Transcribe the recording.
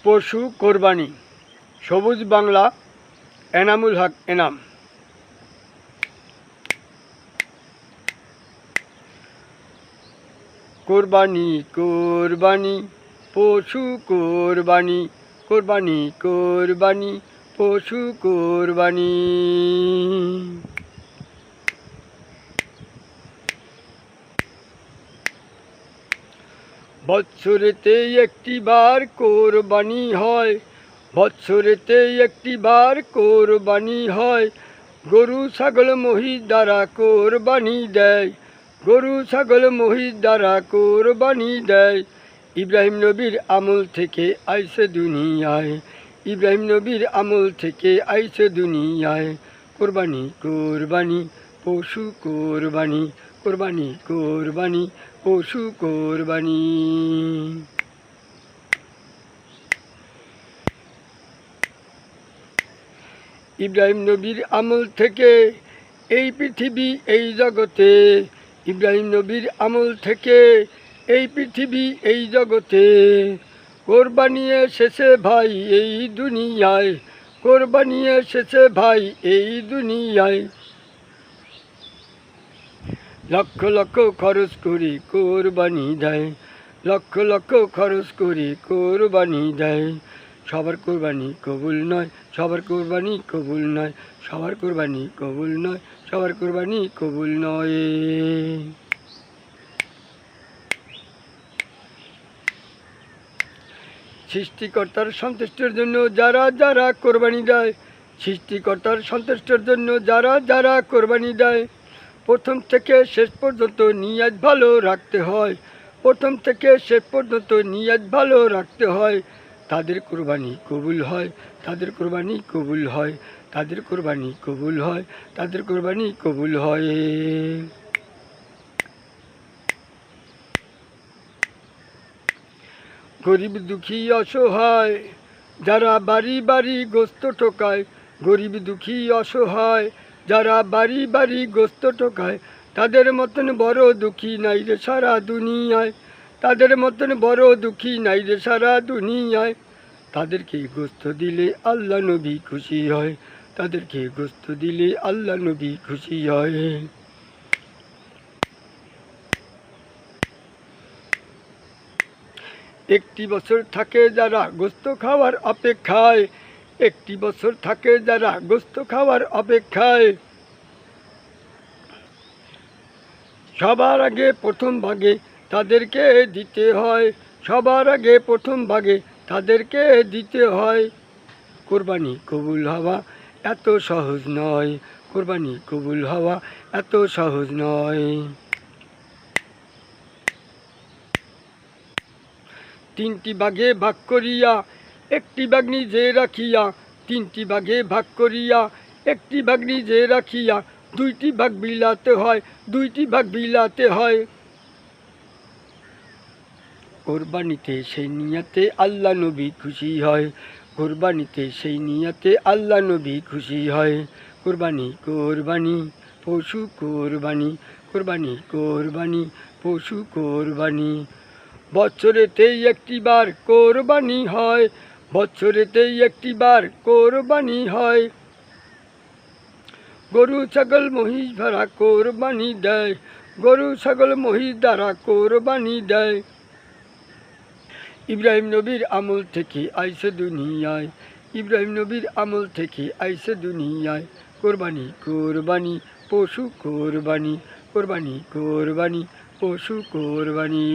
পশু কোরবানি। সবুজ বাংলা, এনামুল হক এনাম। কোরবানি কোরবানি পশু কোরবানি, কোরবানি কোরবানি পশু কোরবানি। বৎসরেতে একটি বার কোরবানি হয়, বৎসরেতে একটি বার কোরবানি হয়। গরু ছাগল মহিষ দ্বারা কোরবানি দেয়, গরু ছাগল মহিষ দ্বারা কোরবানি দেয়। ইব্রাহিম নবীর আমল থেকে আইসে দুনিয়ায়, ইব্রাহিম নবীর আমল থেকে আইসে দুনিয়ায়। কোরবানি কোরবানি পশু কোরবানি, কোরবানি কোরবানি পশু কোরবানি। ইব্রাহিম নবীর আমল থেকে এই পৃথিবী এই জগতে, ইব্রাহিম নবীর আমল থেকে এই পৃথিবী এই জগতে। কোরবানি এসেছে ভাই এই দুনিয়ায়, কোরবানি এসেছে ভাই এই দুনিয়ায়। লক্ষ লক্ষ খরচ করি কোরবানি দেয়, লক্ষ লক্ষ খরচ করি কোরবানি দেয়। সবার কোরবানি কবুল নয়, সবার কোরবানি কবুল নয়, সবার কোরবানি কবুল নয়, সবার কোরবানি কবুল নয়। সৃষ্টিকর্তার সন্তুষ্টির জন্য যারা যারা কোরবানি দেয়, সৃষ্টিকর্তার সন্তুষ্টির জন্য যারা যারা কোরবানি দেয়। প্রথম থেকে শেষ পর্যন্ত নিয়ত ভালো রাখতে হয়, প্রথম থেকে শেষ পর্যন্ত নিয়ত ভালো রাখতে হয়। তাদের কোরবানি কবুল হয়, তাদের কোরবানি কবুল হয়, তাদের কোরবানি কবুল হয়, তাদের কোরবানি কবুল হয়। গরিব দুঃখী অসহায় যারা বাড়ি বাড়ি গোস্ত টোকায়, গরিব দুঃখী অসহায় যারা বাড়ি বাড়ি গোস্ত টোকায়। তাদের মতন বড় দুঃখী নাই রে সারা দুনিয়ায়, তাদের মতন বড় দুঃখী নাই রে সারা দুনিয়ায়। তাদেরকে গোস্ত দিলে আল্লাহ নবী খুশি হয়, তাদেরকে গোস্ত দিলে আল্লাহ নবী খুশি হয়। একটি বছর থাকে যারা গোস্ত খাওয়ার অপেক্ষায়, একটি বছর থাকে যারা গোস্ত খাওয়ার অপেক্ষায়। সবার আগে প্রথম ভাগে তাদেরকে দিতে হয়, সবার আগে প্রথম ভাগে তাদেরকে দিতে হয়। কোরবানি কবুল হওয়া এত সহজ নয়, কোরবানি কবুল হওয়া এত সহজ নয়। তিনটি ভাগে ভাগ করিয়া একটি ভাগ নিজে রাখিয়া, তিনটি ভাগে ভাগ করিয়া একটি ভাগ নিজে রাখিয়া। দুইটি ভাগ বিলাতে হয়, দুইটি ভাগ বিলাতে হয়। কোরবানিতে সেই নিয়াতে আল্লাহ নবী খুশি হয়, কোরবানিতে সেই নিয়াতে আল্লাহ নবী খুশি হয়। কোরবানি কোরবানি পশু কোরবানি, কোরবানি কোরবানি পশু কোরবানি। বছরেতেই একটি বার কোরবানি হয়, বছরেতেই একটি বার কোরবানি হয়। গরু ছাগল মহিষ ভেড়া কোরবানি দেয়, গরু ছাগল মহিষ দ্বারা কোরবানি দেয়। ইব্রাহিম নবীর আমল থেকে আইসে দুনিয়ায়, ইব্রাহিম নবীর আমল থেকে আইসে দুনিয়ায়। কোরবানি কোরবানি পশু কোরবানি, কোরবানি কোরবানি পশু কোরবানি।